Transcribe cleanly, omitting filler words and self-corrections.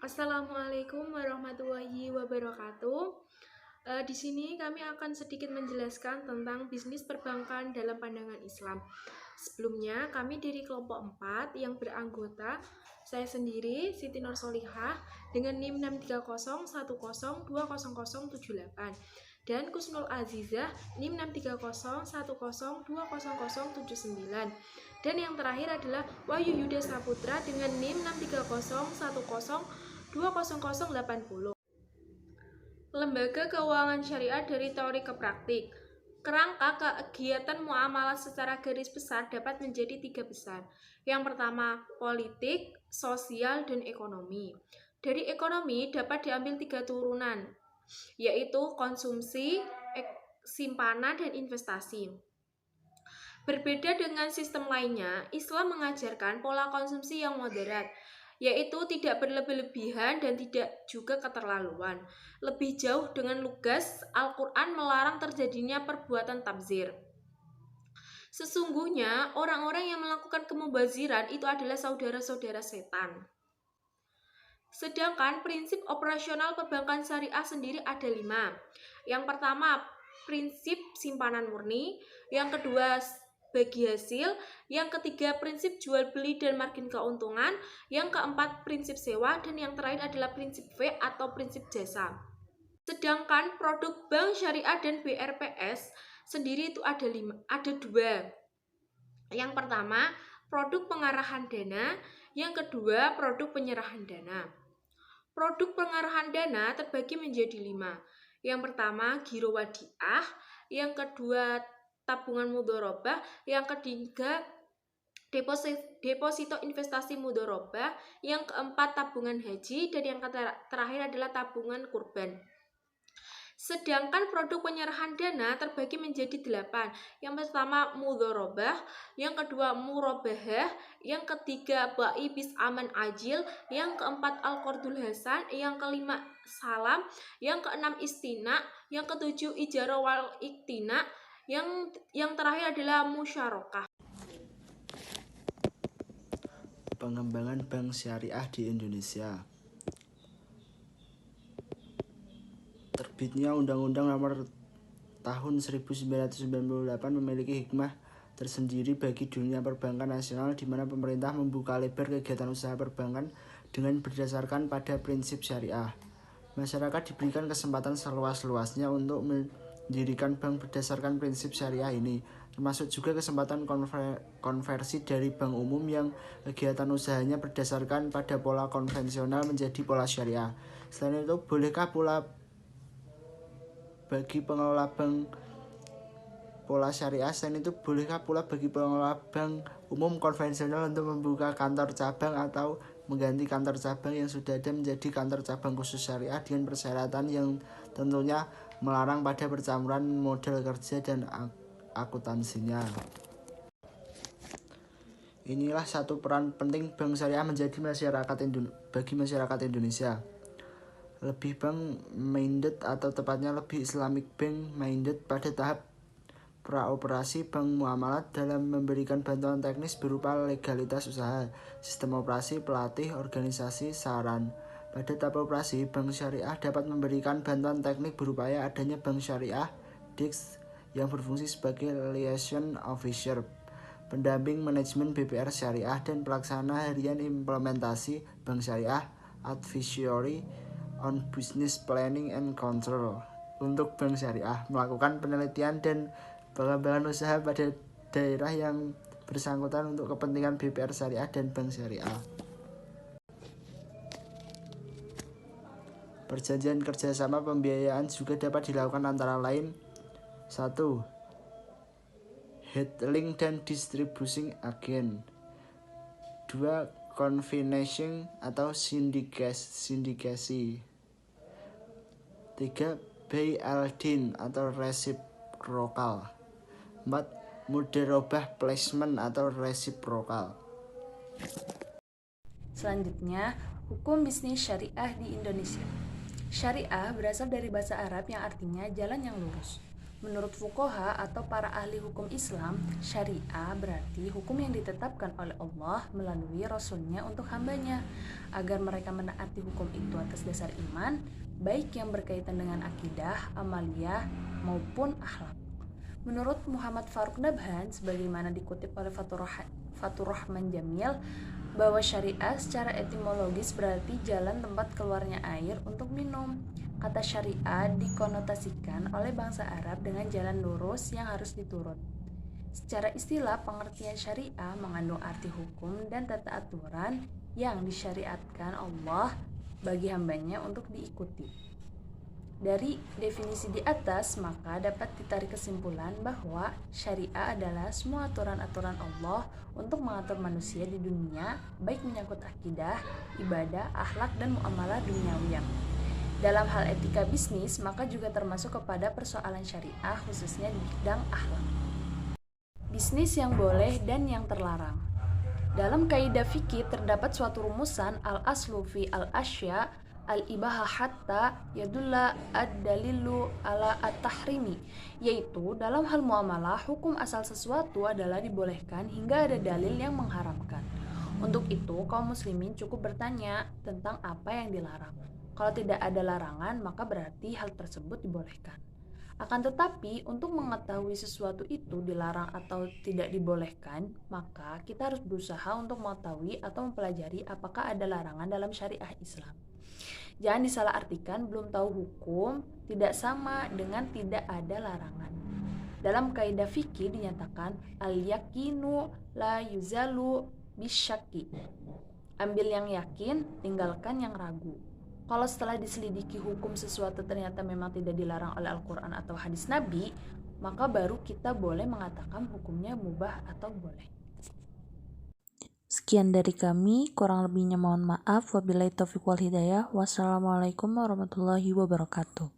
Assalamualaikum warahmatullahi wabarakatuh. Di sini kami akan sedikit menjelaskan tentang bisnis perbankan dalam pandangan Islam. Sebelumnya, kami dari kelompok 4 yang beranggota saya sendiri, Siti Nur Solihah, dengan NIM 63010200078 dan Kusnul Azizah NIM 63010200079. Dan yang terakhir adalah Wahyu Yuda Saputra dengan NIM 63010200080. Lembaga keuangan syariah dari teori ke praktik. Kerangka kegiatan muamalah secara garis besar dapat menjadi 3 besar. Yang pertama, politik, sosial, dan ekonomi. Dari ekonomi dapat diambil 3 turunan, yaitu konsumsi, simpanan, dan investasi. Berbeda dengan sistem lainnya, Islam mengajarkan pola konsumsi yang moderat, yaitu tidak berlebih-lebihan dan tidak juga keterlaluan. Lebih jauh dengan lugas, Al-Quran melarang terjadinya perbuatan tabzir. Sesungguhnya, orang-orang yang melakukan kemubaziran itu adalah saudara-saudara setan. Sedangkan prinsip operasional perbankan syariah sendiri ada 5. Yang pertama, prinsip simpanan murni. Yang kedua, bagi hasil. Yang ketiga, prinsip jual beli dan margin keuntungan. Yang keempat, prinsip sewa. Dan yang terakhir adalah prinsip V atau prinsip jasa. Sedangkan produk bank syariah dan BRPS sendiri itu ada 2. Yang pertama, produk pengarahan dana. Yang kedua, produk penyerahan dana. Produk pengarahan dana terbagi menjadi 5. Yang pertama, giro wadiah. Yang kedua, tabungan mudharabah. Yang ketiga, deposito investasi mudharabah. Yang keempat, tabungan haji. Dan yang terakhir adalah tabungan kurban. Sedangkan produk penyerahan dana terbagi menjadi 8. Yang pertama, mudharabah. Yang kedua, murabahah. Yang ketiga, bai bis aman ajil. Yang keempat, al-qardul hasan. Yang kelima, salam. Yang keenam, istina. Yang ketujuh, ijarah wal iktina. Yang terakhir adalah musyarakah. Pengembangan bank syariah di Indonesia. Terbitnya Undang-Undang Nomor Tahun 1998 memiliki hikmah tersendiri bagi dunia perbankan nasional, di mana pemerintah membuka lebar kegiatan usaha perbankan dengan berdasarkan pada prinsip syariah. Masyarakat diberikan kesempatan seluas-luasnya untuk mendirikan bank berdasarkan prinsip syariah ini, termasuk juga kesempatan konversi dari bank umum yang kegiatan usahanya berdasarkan pada pola konvensional menjadi pola syariah. Selain itu, bolehkah pula bagi pengelola bank pola syariah? Selain itu, bolehkah pula bagi pengelola bank umum konvensional untuk membuka kantor cabang atau mengganti kantor cabang yang sudah ada menjadi kantor cabang khusus syariah dengan persyaratan yang tentunya melarang pada percampuran modal kerja dan akuntansinya. Inilah satu peran penting bank syariah menjadi bagi masyarakat Indonesia. Lebih bank minded atau tepatnya lebih Islamic bank minded pada tahap praoperasi bank muamalat dalam memberikan bantuan teknis berupa legalitas usaha, sistem operasi, pelatih, organisasi, saran. Pada tahap operasi, bank syariah dapat memberikan bantuan teknik berupa adanya bank syariah DIX yang berfungsi sebagai liaison officer, pendamping manajemen BPR syariah, dan pelaksana harian implementasi bank syariah, advisory on business planning and control. Untuk bank syariah melakukan penelitian dan pengembangan usaha pada daerah yang bersangkutan untuk kepentingan BPR syariah dan bank syariah. Perjanjian kerjasama pembiayaan juga dapat dilakukan antara lain 1. Handling dan distributing agent. 2. Conveyancing atau sindikasi. 3. Buy-al-din atau reciprocal. 4. Mudharabah placement atau reciprocal. Selanjutnya, hukum bisnis syariah di Indonesia. Syariah berasal dari bahasa Arab yang artinya jalan yang lurus. Menurut fuqaha atau para ahli hukum Islam, syariah berarti hukum yang ditetapkan oleh Allah melalui Rasul-Nya untuk hambanya, agar mereka menaati hukum itu atas dasar iman, baik yang berkaitan dengan akidah, amaliyah, maupun akhlak. Menurut Muhammad Farouk Nabhan, sebagaimana dikutip oleh Fatur Rahman Jamil, bahwa syariah secara etimologis berarti jalan tempat keluarnya air untuk minum. Kata syariah dikonotasikan oleh bangsa Arab dengan jalan lurus yang harus diturut. Secara istilah, pengertian syariah mengandung arti hukum dan tata aturan yang disyariatkan Allah bagi hambanya untuk diikuti. Dari definisi di atas, maka dapat ditarik kesimpulan bahwa syariah adalah semua aturan-aturan Allah untuk mengatur manusia di dunia, baik menyangkut akidah, ibadah, akhlak, dan muamalah duniawi. Dalam hal etika bisnis, maka juga termasuk kepada persoalan syariah, khususnya di bidang akhlak. Bisnis yang boleh dan yang terlarang. Dalam kaidah fikih terdapat suatu rumusan al-aslu fi al-asya al-ibaha hatta yadulla ad-dalilu ala at-tahrimi, yaitu dalam hal muamalah hukum asal sesuatu adalah dibolehkan hingga ada dalil yang mengharamkan. Untuk itu kaum muslimin cukup bertanya tentang apa yang dilarang. Kalau tidak ada larangan, maka berarti hal tersebut dibolehkan. Akan tetapi, untuk mengetahui sesuatu itu dilarang atau tidak dibolehkan, maka kita harus berusaha untuk mengetahui atau mempelajari apakah ada larangan dalam syariah Islam. Jangan disalahartikan belum tahu hukum tidak sama dengan tidak ada larangan. Dalam kaidah fikih dinyatakan al-yaqinu la yuzalu bisyaki. Ambil yang yakin, tinggalkan yang ragu. Kalau setelah diselidiki hukum sesuatu ternyata memang tidak dilarang oleh Al-Quran atau hadis Nabi, maka baru kita boleh mengatakan hukumnya mubah atau boleh. Sekian dari kami, kurang lebihnya mohon maaf. Wabillahi taufiq wal hidayah. Wassalamualaikum warahmatullahi wabarakatuh.